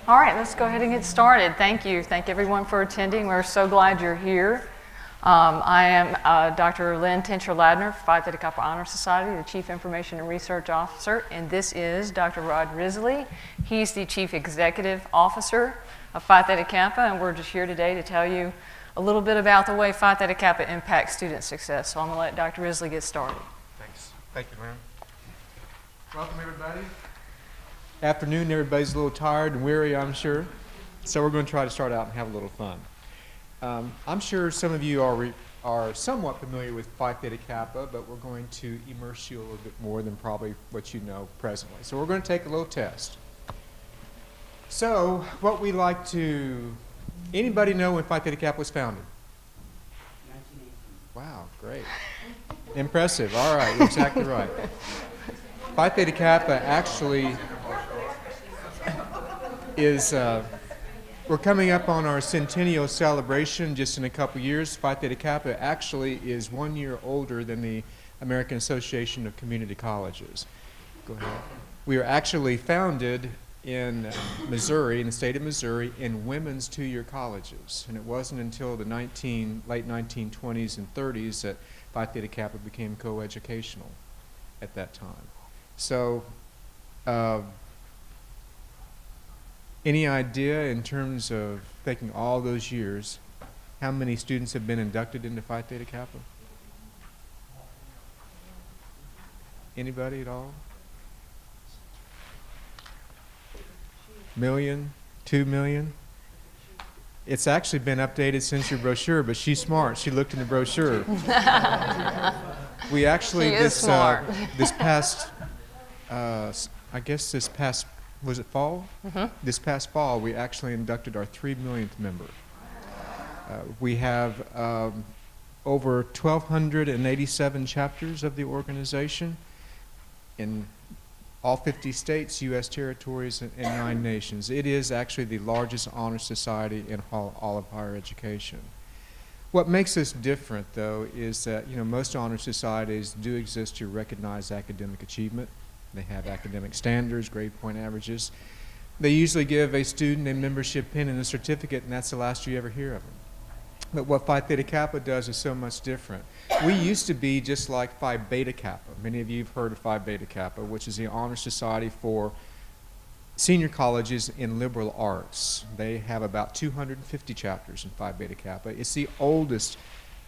All right, let's go ahead and get started. Thank you. Thank everyone for attending. We're so glad you're here. I am Dr. Lynn Tincher-Ladner, Phi Theta Kappa Honor Society, the Chief Information and Research Officer, and this is Dr. Risley. He's the Chief Executive Officer of Phi Theta Kappa, and we're just here today to tell you a little bit about the way Phi Theta Kappa impacts student success. So I'm going to let Dr. Risley get started. Thanks. Thank you, Lynn. Welcome, everybody. Afternoon, everybody's a little tired and weary, I'm sure. So we're going to try to start out and have a little fun. I'm sure some of you are somewhat familiar with Phi Theta Kappa, but we're going to immerse you a little bit more than probably what you know presently. So we're going to take a little test. So what we like to, anybody know when Phi Theta Kappa was founded? 1918. Wow, great. Impressive. All right, you're exactly right. Phi Theta Kappa actually is, we're coming up on our centennial celebration just in a couple years. Phi Theta Kappa actually is 1 year older than the American Association of Community Colleges. Go ahead. We were actually founded in Missouri, in the state of Missouri, in women's two-year colleges. And it wasn't until the late 1920s and 30s that Phi Theta Kappa became coeducational at that time. So, any idea in terms of taking all those years, how many students have been inducted into Phi Theta Kappa? Anybody at all? Million? 2 million? It's actually been updated since your brochure, but she's smart. She looked in the brochure. We actually, this past, I guess this past, was it fall? Mm-hmm. This past fall, we actually inducted our 3 millionth member. We have over 1,287 chapters of the organization in all 50 states, U.S. territories, and 9 nations. It is actually the largest honor society in all of higher education. What makes us different, though, is that most honor societies do exist to recognize academic achievement. They have academic standards, grade point averages. They usually give a student a membership pin and a certificate, and that's the last you ever hear of them. But what Phi Theta Kappa does is so much different. We used to be just like Phi Beta Kappa. Many of you have heard of Phi Beta Kappa, which is the honor society for senior colleges in liberal arts. They have about 250 chapters in Phi Beta Kappa. It's the oldest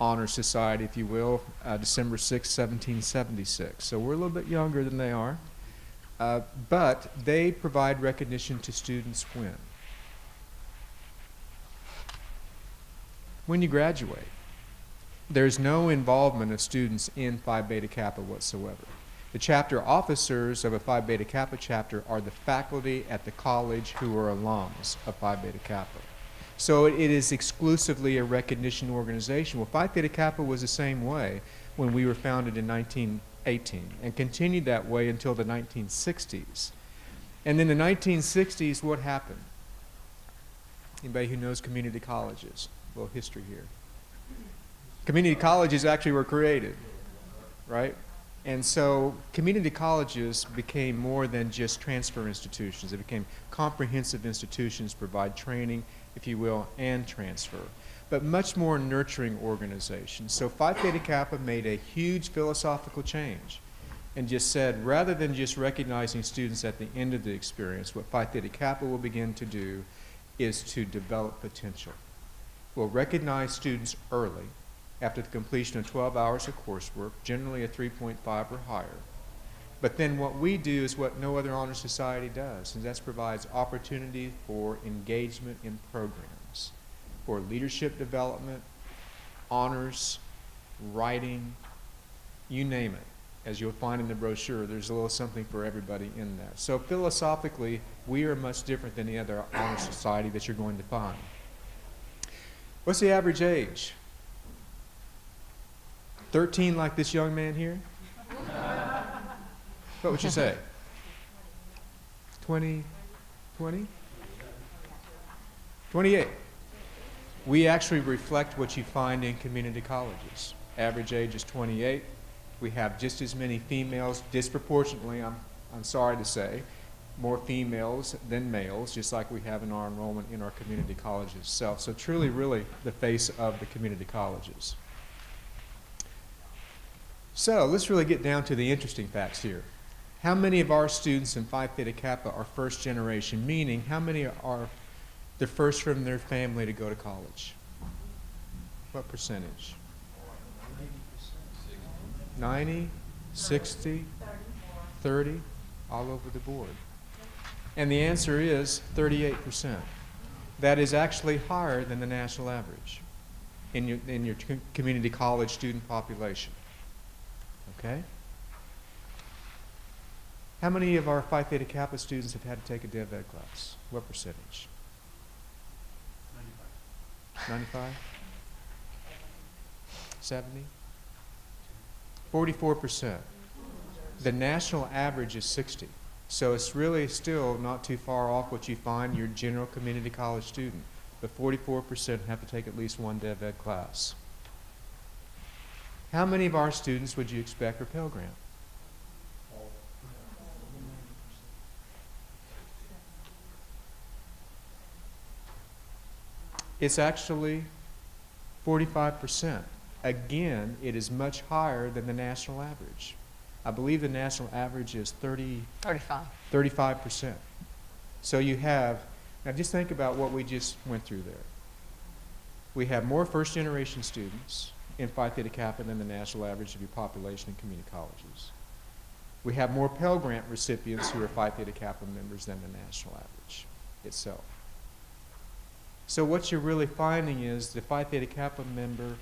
honor society, if you will, December 6, 1776. So we're a little bit younger than they are. But they provide recognition to students when you graduate. There's no involvement of students in Phi Beta Kappa whatsoever. The chapter officers of a Phi Beta Kappa chapter are the faculty at the college who are alums of Phi Beta Kappa. So it is exclusively a recognition organization. Well, Phi Theta Kappa was the same way when we were founded in 1918 and continued that way until the 1960s. And in the 1960s, what happened? Anybody who knows community colleges? A little history here. Community colleges actually were created, right? And so community colleges became more than just transfer institutions. They became comprehensive institutions, provide training, if you will, and transfer, but much more nurturing organizations. So Phi Theta Kappa made a huge philosophical change and just said, rather than just recognizing students at the end of the experience, what Phi Theta Kappa will begin to do is to develop potential. We'll recognize students early after the completion of 12 hours of coursework, generally a 3.5 or higher. But then what we do is what no other honor society does, and that provides opportunity for engagement in programs, for leadership development, honors, writing, you name it. As you'll find in the brochure, there's a little something for everybody in that. So philosophically, we are much different than any other honor society that you're going to find. What's the average age? 13 like this young man here? What would you say? 20? 20? 28. We actually reflect what you find in community colleges. Average age is 28. We have just as many females, disproportionately, I'm sorry to say, more females than males, just like we have in our enrollment in our community colleges itself. So truly, really the face of the community colleges. So let's really get down to the interesting facts here. How many of our students in Phi Theta Kappa are first generation, meaning how many are the first from their family to go to college? What percentage? 90, 60, 30, all over the board. And the answer is 38%. That is actually higher than the national average in your community college student population. Okay? How many of our Phi Theta Kappa students have had to take a Dev Ed class? What percentage? 95? 70? 44%. The national average is 60. So it's really still not too far off what you find your general community college student. But 44% have to take at least one Dev Ed class. How many of our students would you expect for Pell Grant? It's actually 45%. Again, it is much higher than the national average. I believe the national average is 35%. So you have, now just think about what we just went through there. We have more first-generation students in Phi Theta Kappa than the national average of your population in community colleges. We have more Pell Grant recipients who are Phi Theta Kappa members than the national average itself. So what you're really finding is the Phi Theta Kappa member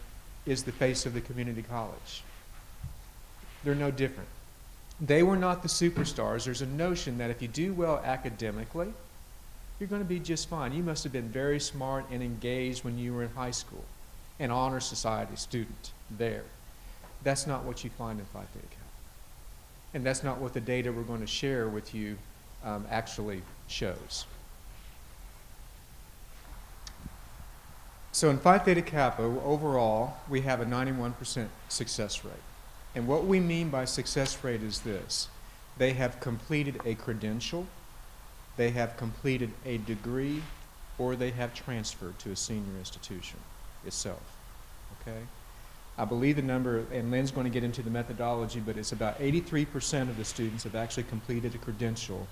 is the face of the community college. They're no different. They were not the superstars. There's a notion that if you do well academically, you're going to be just fine. You must have been very smart and engaged when you were in high school, an honor society student there. That's not what you find in Phi Theta Kappa. And that's not what the data we're going to share with you actually shows. So in Phi Theta Kappa, overall, we have a 91% success rate. And what we mean by success rate is this. They have completed a credential, they have completed a degree, or they have transferred to a senior institution itself. Okay? I believe the number, and Lynn's going to get into the methodology, but it's about 83% of the students have actually completed a credential,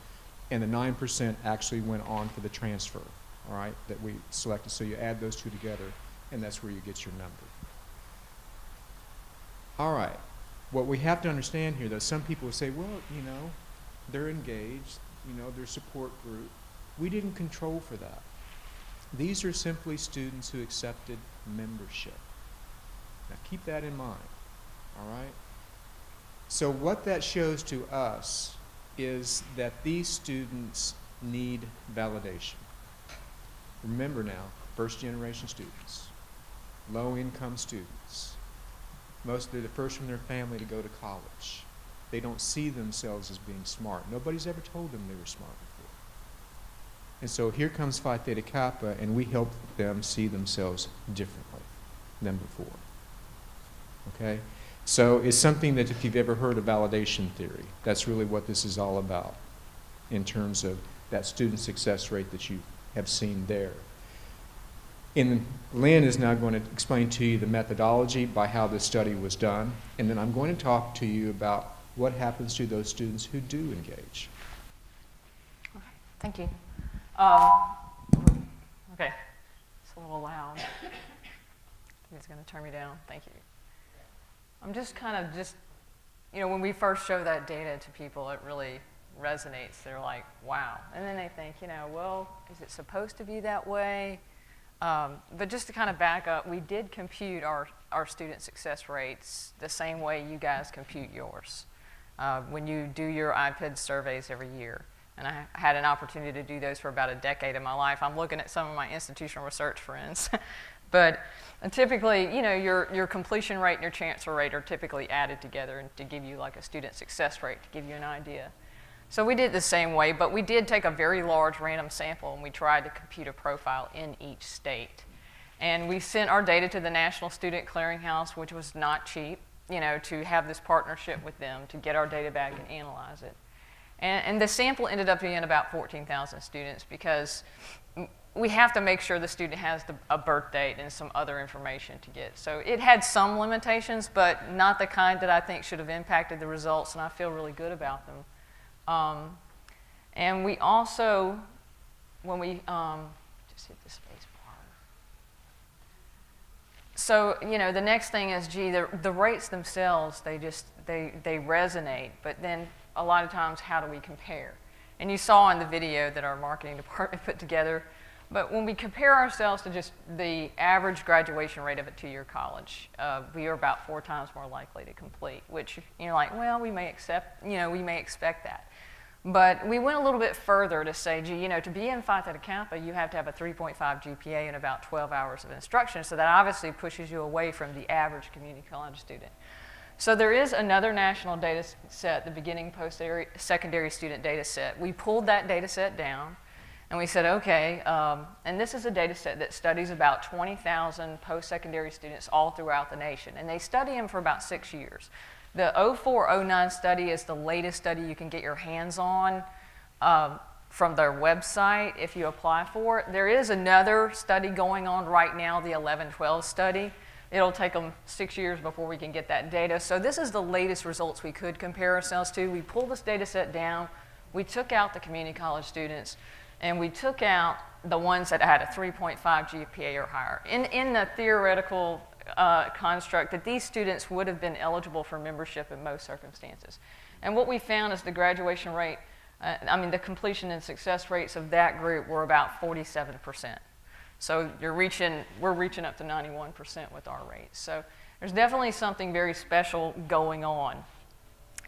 and the 9% actually went on for the transfer. All right, that we selected. So you add those two together, and that's where you get your number. All right. What we have to understand here, though, some people will say, well, you know, they're engaged, you know, their support group. We didn't control for that. These are simply students who accepted membership. Now, keep that in mind. All right? So what that shows to us is that these students need validation. Remember now, first-generation students, low-income students, they're the first from their family to go to college. They don't see themselves as being smart. Nobody's ever told them they were smart before. And so here comes Phi Theta Kappa, and we help them see themselves differently than before. Okay? So it's something that if you've ever heard of validation theory, that's really what this is all about in terms of that student success rate that you have seen there. Lynn is now going to explain to you the methodology by how this study was done, and then I'm going to talk to you about what happens to those students who do engage. Okay, thank you. Okay, it's a little loud. He's going to turn me down. Thank you. I'm just you know, when we first show that data to people, it really resonates. They're like, wow. And then they think, you know, well, is it supposed to be that way? But just to kind of back up, we did compute our student success rates the same way you guys compute yours when you do your IPED surveys every year. And I had an opportunity to do those for about a decade of my life. I'm looking at some of my institutional research friends. But typically, you know, your completion rate and your transfer rate are typically added together to give you like a student success rate, to give you an idea. So we did it the same way, but we did take a very large random sample and we tried to compute a profile in each state. And we sent our data to the National Student Clearinghouse, which was not cheap, you know, to have this partnership with them to get our data back and analyze it. And the sample ended up being about 14,000 students because we have to make sure the student has a birth date and some other information to get. So it had some limitations, but not the kind that I think should have impacted the results, and I feel really good about them. And we also, when we, just hit the space bar. So, you know, the next thing is, gee, the rates themselves, they resonate, but then a lot of times, how do we compare? And you saw in the video that our marketing department put together, but when we compare ourselves to just the average graduation rate of a two-year college, we are about 4 times more likely to complete, which you're like, well, we may expect that. But we went a little bit further to say, gee, you know, to be in Phi Theta Kappa, you have to have a 3.5 GPA and about 12 hours of instruction, so that obviously pushes you away from the average community college student. So there is another national data set, the beginning post-secondary student data set. We pulled that data set down, and we said, okay, and this is a data set that studies about 20,000 post-secondary students all throughout the nation, and they study them for about 6 years. The 04-09 study is the latest study you can get your hands on from their website if you apply for it. There is another study going on right now, the 11-12 study. It'll take them 6 years before we can get that data. So this is the latest results we could compare ourselves to. We pulled this data set down. We took out the community college students, and we took out the ones that had a 3.5 GPA or higher. In the theoretical construct that these students would have been eligible for membership in most circumstances. And what we found is the graduation rate, the completion and success rates of that group were about 47%. So we're reaching up to 91% with our rates. So there's definitely something very special going on.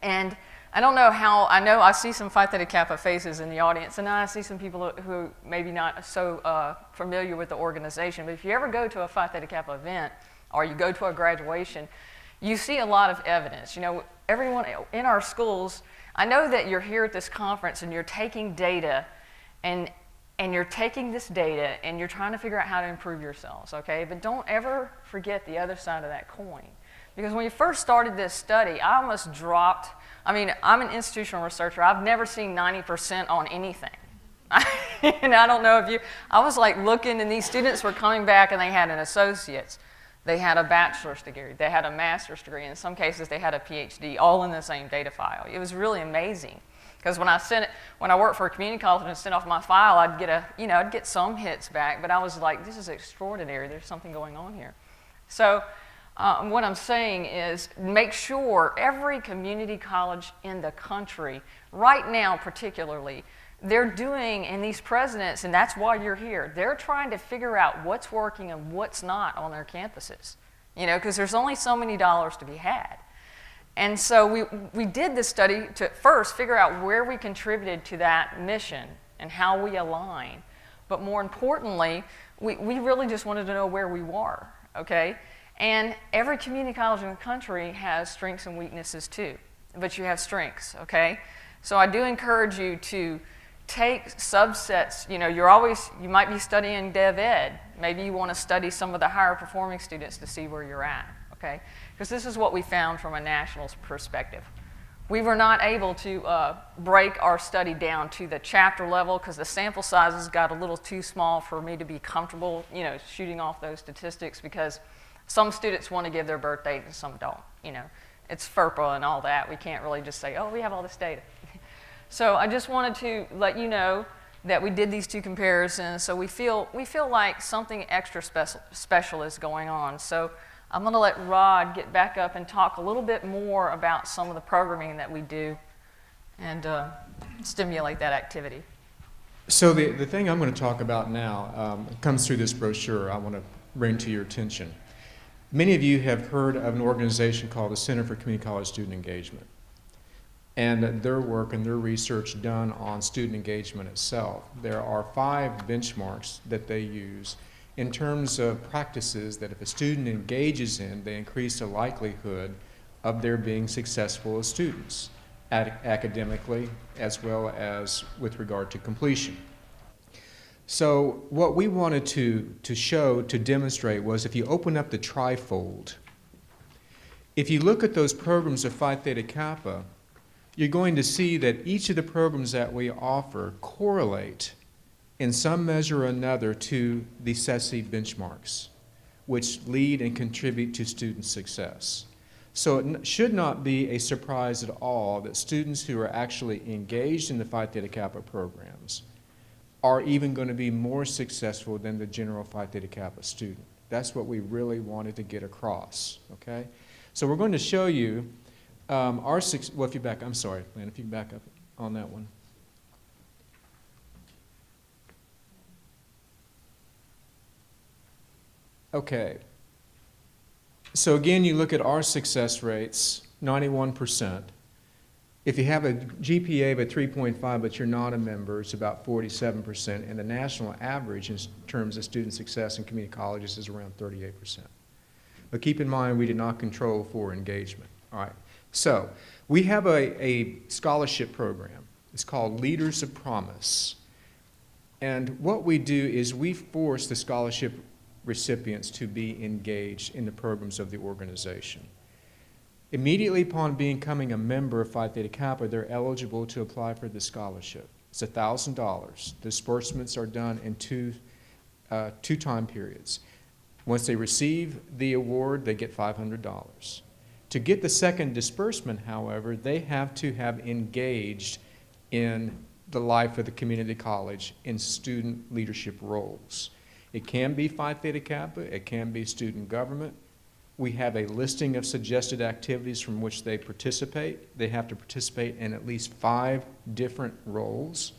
And I don't know how, I see some Phi Theta Kappa faces in the audience, and I see some people who maybe not so familiar with the organization, but if you ever go to a Phi Theta Kappa event, or you go to a graduation, you see a lot of evidence. You know, everyone in our schools, I know that you're here at this conference and you're taking data, and you're taking this data and you're trying to figure out how to improve yourselves, okay? But don't ever forget the other side of that coin. Because when we first started this study, I almost dropped, I'm an institutional researcher. I've never seen 90% on anything. And I don't know if I was like looking, and these students were coming back and they had an associate's. They had a bachelor's degree, they had a master's degree, in some cases they had a PhD, all in the same data file. It was really amazing, because when I worked for a community college and sent off my file, I'd get some hits back, but I was like, this is extraordinary, there's something going on here. So what I'm saying is, make sure every community college in the country, right now particularly, they're doing, and these presidents, and that's why you're here, they're trying to figure out what's working and what's not on their campuses, you know, because there's only so many dollars to be had. And so we did this study to first figure out where we contributed to that mission and how we align. But more importantly, we really just wanted to know where we were, okay? And every community college in the country has strengths and weaknesses too, but you have strengths, okay? So I do encourage you to take subsets. You know, you might be studying Dev Ed. Maybe you want to study some of the higher performing students to see where you're at, okay? Because this is what we found from a national perspective. We were not able to break our study down to the chapter level because the sample sizes got a little too small for me to be comfortable, you know, shooting off those statistics, because some students want to give their birth date and some don't, you know. It's FERPA and all that. We can't really just say, oh, we have all this data. So I just wanted to let you know that we did these two comparisons, so we feel like something extra special is going on. So I'm going to let Rod get back up and talk a little bit more about some of the programming that we do and stimulate that activity. So the thing I'm going to talk about now comes through this brochure I want to bring to your attention. Many of you have heard of an organization called the Center for Community College Student Engagement, and their work and their research done on student engagement itself. There are 5 benchmarks that they use in terms of practices that if a student engages in, they increase the likelihood of their being successful as students, academically as well as with regard to completion. So what we wanted to show, to demonstrate, was if you open up the trifold, if you look at those programs of Phi Theta Kappa, you're going to see that each of the programs that we offer correlate in some measure or another to the SESI benchmarks, which lead and contribute to student success. So it should not be a surprise at all that students who are actually engaged in the Phi Theta Kappa programs are even going to be more successful than the general Phi Theta Kappa student. That's what we really wanted to get across, okay? So we're going to show you well, if you back, I'm sorry, Lynn, if you back up on that one. Okay. So again, you look at our success rates, 91%. If you have a GPA of a 3.5 but you're not a member, it's about 47%, and the national average in terms of student success in community colleges is around 38%. But keep in mind, we did not control for engagement. All right. So we have a scholarship program. It's called Leaders of Promise. And what we do is we force the scholarship recipients to be engaged in the programs of the organization. Immediately upon becoming a member of Phi Theta Kappa, they're eligible to apply for the scholarship. It's $1,000. Disbursements are done in two time periods. Once they receive the award, they get $500. To get the second disbursement, however, they have to have engaged in the life of the community college in student leadership roles. It can be Phi Theta Kappa, it can be student government. We have a listing of suggested activities from which they participate. They have to participate in at least 5 different roles.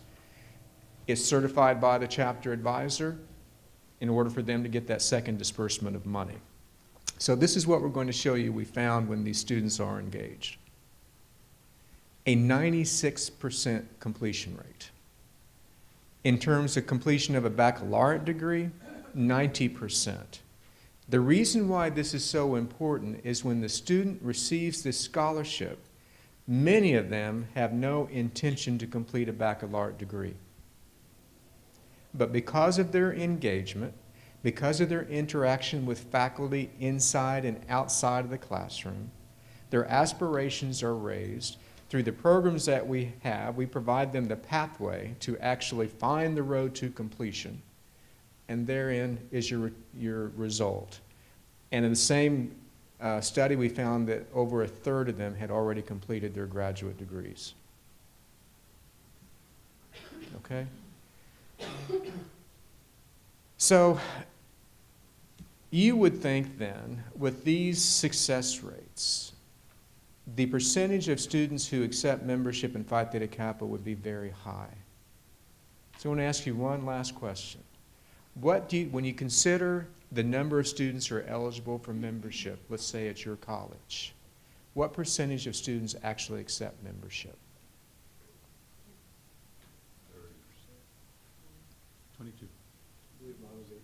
It's certified by the chapter advisor in order for them to get that second disbursement of money. So this is what we're going to show you we found when these students are engaged. A 96% completion rate. In terms of completion of a baccalaureate degree, 90%. The reason why this is so important is when the student receives this scholarship, many of them have no intention to complete a baccalaureate degree. But because of their engagement, because of their interaction with faculty inside and outside of the classroom, their aspirations are raised. Through the programs that we have, we provide them the pathway to actually find the road to completion, and therein is your result. And in the same study, we found that over a third of them had already completed their graduate degrees. Okay? So, you would think then, with these success rates, the percentage of students who accept membership in Phi Theta Kappa would be very high. So I want to ask you one last question. When you consider the number of students who are eligible for membership, let's say at your college, what percentage of students actually accept membership? 30%. 22. I believe mine was 18%.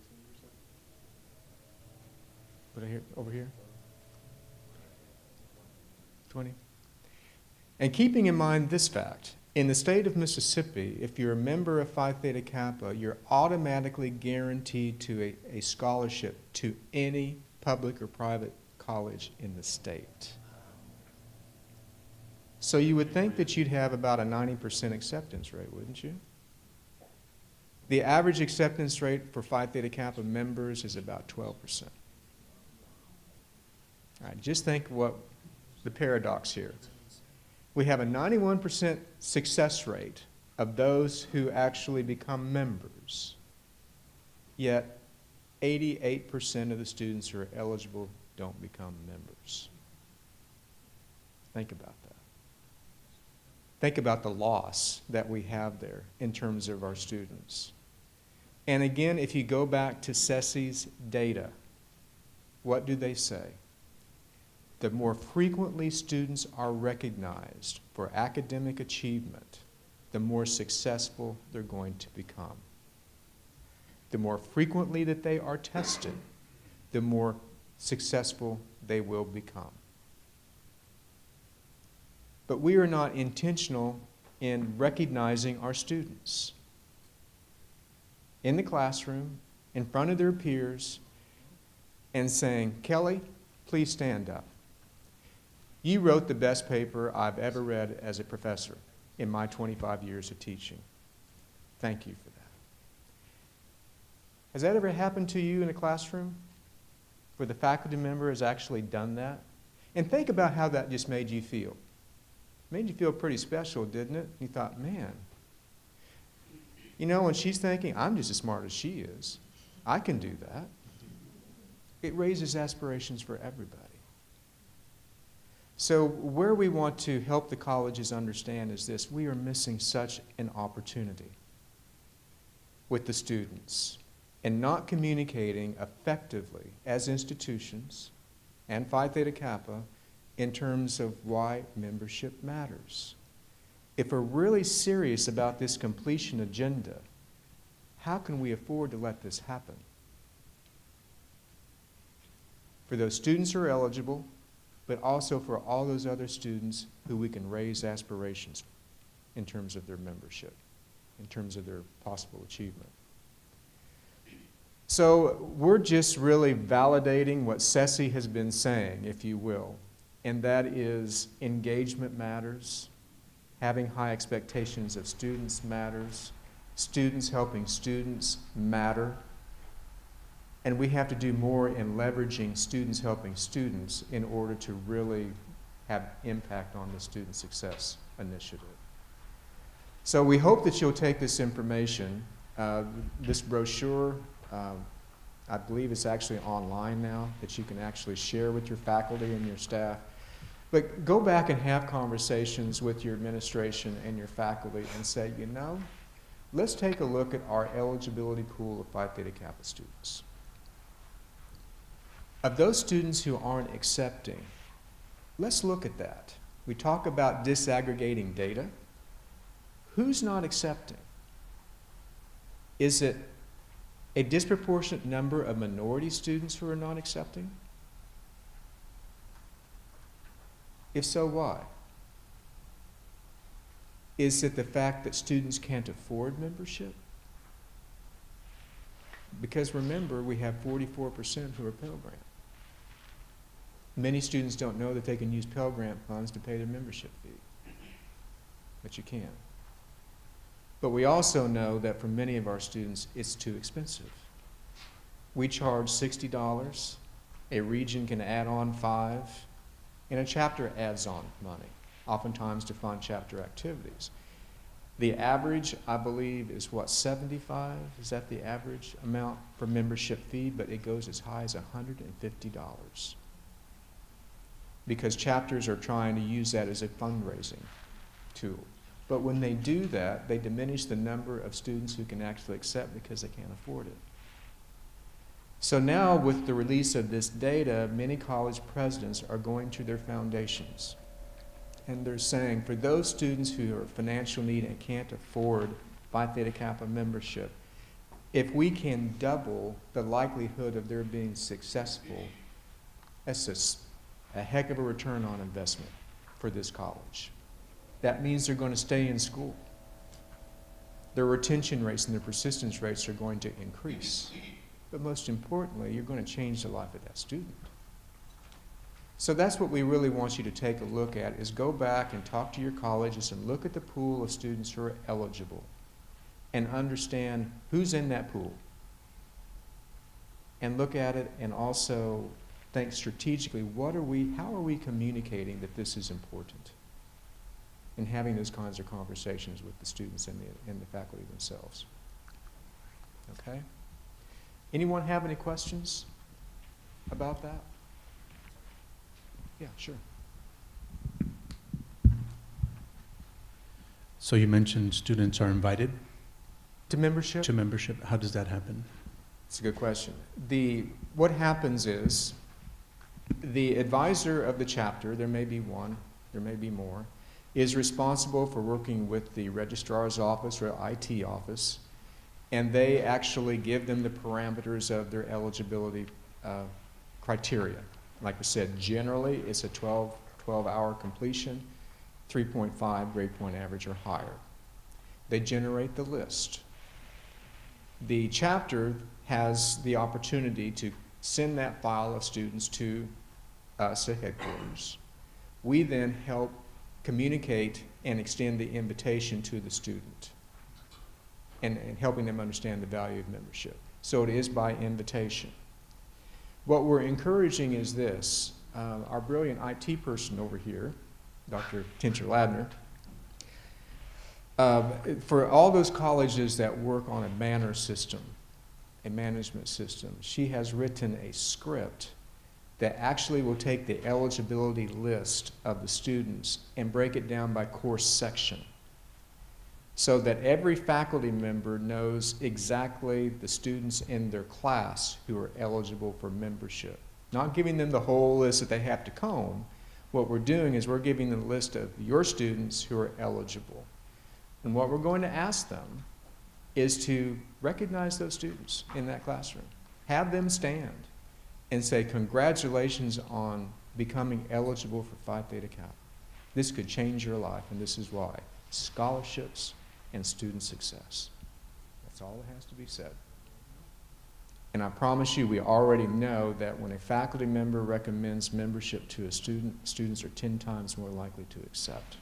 Put it here, over here. 20. And keeping in mind this fact, in the state of Mississippi, if you're a member of Phi Theta Kappa, you're automatically guaranteed to a scholarship to any public or private college in the state. So you would think that you'd have about a 90% acceptance rate, wouldn't you? The average acceptance rate for Phi Theta Kappa members is about 12%. All right, just think what the paradox here. We have a 91% success rate of those who actually become members, yet 88% of the students who are eligible don't become members. Think about that. Think about the loss that we have there in terms of our students. And again, if you go back to SESI's data, what do they say? The more frequently students are recognized for academic achievement, the more successful they're going to become. The more frequently that they are tested, the more successful they will become. But we are not intentional in recognizing our students. In the classroom, in front of their peers, and saying, Kelly, please stand up. You wrote the best paper I've ever read as a professor in my 25 years of teaching. Thank you for that. Has that ever happened to you in a classroom where the faculty member has actually done that? And think about how that just made you feel. It made you feel pretty special, didn't it? You thought, man, you know, when she's thinking, I'm just as smart as she is, I can do that. It raises aspirations for everybody. So where we want to help the colleges understand is this: we are missing such an opportunity with the students and not communicating effectively as institutions and Phi Theta Kappa in terms of why membership matters. If we're really serious about this completion agenda, how can we afford to let this happen? For those students who are eligible, but also for all those other students who we can raise aspirations in terms of their membership, in terms of their possible achievement. So we're just really validating what Ceci has been saying, if you will, and that is engagement matters, having high expectations of students matters, students helping students matter, and we have to do more in leveraging students helping students in order to really have impact on the Student Success Initiative. So we hope that you'll take this information, this brochure, I believe it's actually online now, that you can actually share with your faculty and your staff. But go back and have conversations with your administration and your faculty and say, you know, let's take a look at our eligibility pool of Phi Theta Kappa students. Of those students who aren't accepting, let's look at that. We talk about disaggregating data. Who's not accepting? Is it a disproportionate number of minority students who are not accepting? If so, why? Is it the fact that students can't afford membership? Because remember, we have 44% who are Pell Grant. Many students don't know that they can use Pell Grant funds to pay their membership fee, but you can. But we also know that for many of our students, it's too expensive. We charge $60, a region can add on $5, and a chapter adds on money, oftentimes to fund chapter activities. The average, I believe, is what, 75? Is that the average amount for membership fee? But it goes as high as $150. Because chapters are trying to use that as a fundraising tool. But when they do that, they diminish the number of students who can actually accept because they can't afford it. So now with the release of this data, many college presidents are going to their foundations. And they're saying, for those students who are in financial need and can't afford Phi Theta Kappa membership, if we can double the likelihood of their being successful, that's a heck of a return on investment for this college. That means they're going to stay in school. Their retention rates and their persistence rates are going to increase. But most importantly, you're going to change the life of that student. So that's what we really want you to take a look at, is go back and talk to your colleges and look at the pool of students who are eligible and understand who's in that pool. And look at it and also think strategically, how are we communicating that this is important? And having those kinds of conversations with the students and the faculty themselves. Okay? Anyone have any questions about that? Yeah, sure. So you mentioned students are invited To membership? to membership. How does that happen? It's a good question. What happens is the advisor of the chapter, there may be one, there may be more, is responsible for working with the registrar's office or IT office, and they actually give them the parameters of their eligibility criteria. Like I said, generally it's a 12-hour completion, 3.5 grade point average or higher. They generate the list. The chapter has the opportunity to send that file of students to us at headquarters. We then help communicate and extend the invitation to the student and helping them understand the value of membership. So it is by invitation. What we're encouraging is this. Our brilliant IT person over here, Dr. Tincher-Ladner, for all those colleges that work on a manner system, a management system, she has written a script that actually will take the eligibility list of the students and break it down by course section so that every faculty member knows exactly the students in their class who are eligible for membership. Not giving them the whole list that they have to comb. What we're doing is we're giving them a list of your students who are eligible. And what we're going to ask them is to recognize those students in that classroom. Have them stand and say, congratulations on becoming eligible for Phi Theta Kappa. This could change your life, and this is why. Scholarships and student success. That's all that has to be said. And I promise you, we already know that when a faculty member recommends membership to a student, students are 10 times more likely to accept.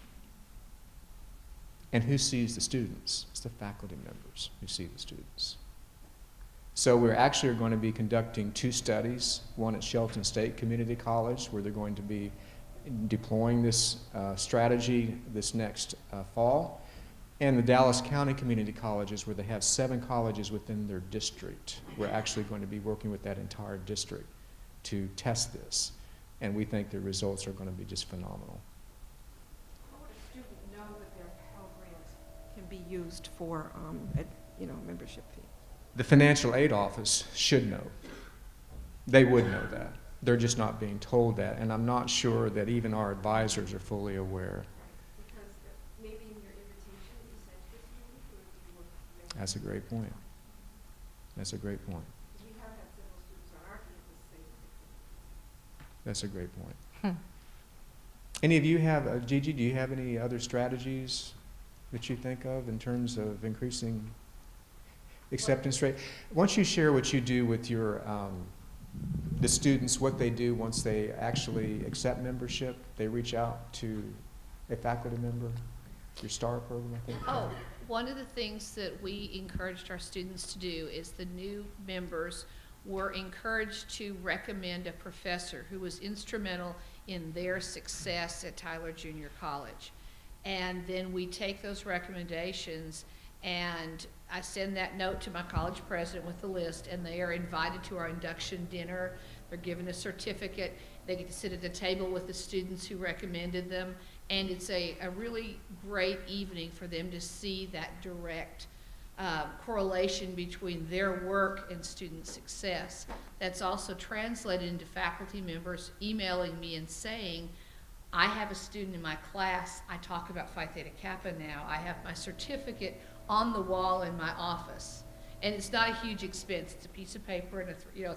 And who sees the students? It's the faculty members who see the students. So we're actually going to be conducting 2 studies, one at Shelton State Community College, where they're going to be deploying this strategy this next fall, and the Dallas County Community Colleges, where they have 7 colleges within their district. We're actually going to be working with that entire district to test this, and we think the results are going to be just phenomenal. How would a student know that their Pell Grant can be used for, membership fee? The financial aid office should know. They would know that. They're just not being told that, and I'm not sure that even our advisors are fully aware. Because maybe in your invitation you said to the student, or do you want to? That's a great point. That's a great point. We have had several students on our campus say that. That's a great point. Any of you have, Gigi, do you have any other strategies that you think of in terms of increasing acceptance rate? Why don't you share what you do with your the students, what they do once they actually accept membership? They reach out to a faculty member, your STAR program, I think. Oh, one of the things that we encouraged our students to do is the new members were encouraged to recommend a professor who was instrumental in their success at Tyler Junior College. And then we take those recommendations and I send that note to my college president with the list, and they are invited to our induction dinner. They're given a certificate. They get to sit at the table with the students who recommended them, and it's a really great evening for them to see that direct correlation between their work and student success. That's also translated into faculty members emailing me and saying, I have a student in my class, I talk about Phi Theta Kappa now, I have my certificate on the wall in my office. And it's not a huge expense. It's a piece of paper and a $3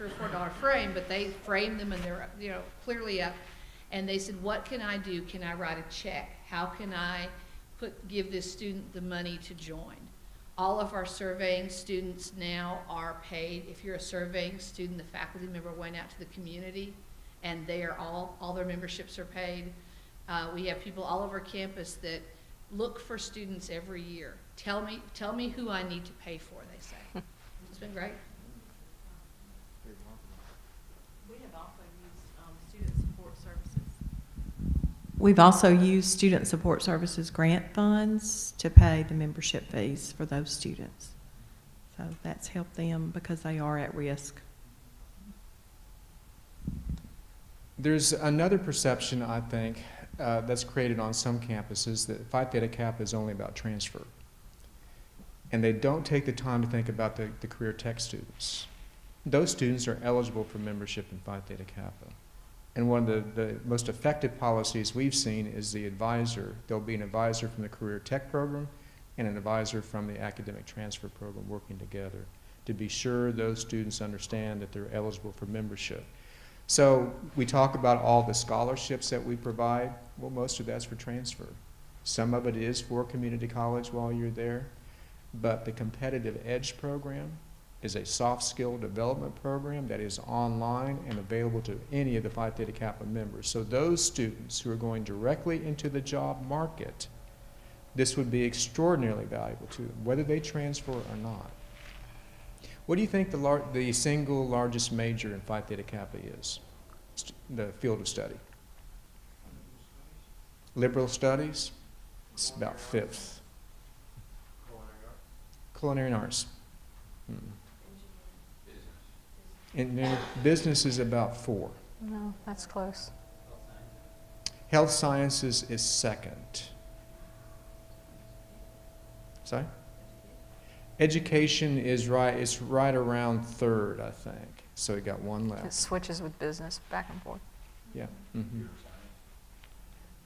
or $4 frame, but they frame them and they're clearly up. And they said, what can I do? Can I write a check? How can I give this student the money to join? All of our surveying students now are paid. If you're a surveying student, the faculty member went out to the community and they are all their memberships are paid. We have people all over campus that look for students every year. Tell me who I need to pay for, they say. It's been great. We have also used student support services. We've also used student support services grant funds to pay the membership fees for those students. So that's helped them because they are at risk. There's another perception, I think, that's created on some campuses that Phi Theta Kappa is only about transfer. And they don't take the time to think about the career tech students. Those students are eligible for membership in Phi Theta Kappa. And one of the most effective policies we've seen is the advisor. There'll be an advisor from the career tech program and an advisor from the academic transfer program working together to be sure those students understand that they're eligible for membership. So we talk about all the scholarships that we provide. Well, most of that's for transfer. Some of it is for community college while you're there, but the competitive edge program is a soft skill development program that is online and available to any of the Phi Theta Kappa members. So those students who are going directly into the job market, this would be extraordinarily valuable to them, whether they transfer or not. What do you think the single largest major in Phi Theta Kappa is? The field of study. Liberal studies, it's about 5th. Culinary arts. And then business is about 4. No, that's close. Health sciences is 2nd. Sorry? Education is it's right around 3rd, I think. So we got one It left. switches with business back and forth. Yeah.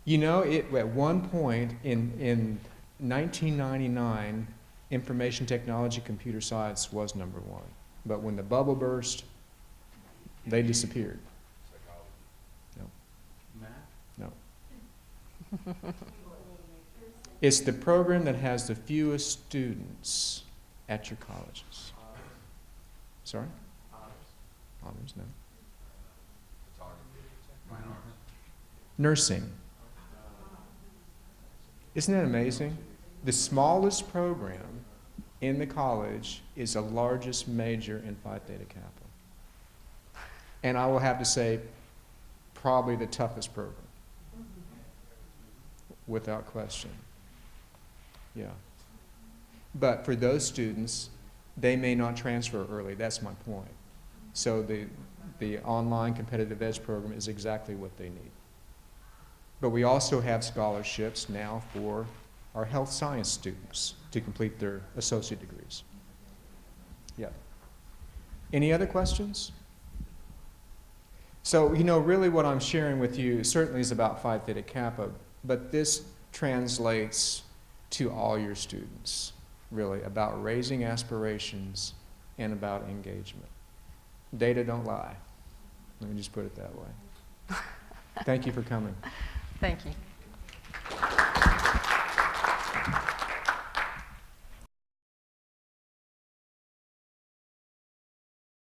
You know, at one point in 1999, information technology, computer science was #1. But when the bubble burst, they disappeared. No. It's the program that has the fewest students at your colleges. Sorry? Honors, no. Nursing. Isn't that amazing? The smallest program in the college is the largest major in Phi Theta Kappa. And I will have to say, probably the toughest program. Without question. Yeah. But for those students, they may not transfer early. That's my point. So the online competitive edge program is exactly what they need. But we also have scholarships now for our health science students to complete their associate degrees. Yeah. Any other questions? So, you know, really what I'm sharing with you certainly is about Phi Theta Kappa, but this translates to all your students, really, about raising aspirations and about engagement. Data don't lie. Let me just put it that way. Thank you for coming. Thank you.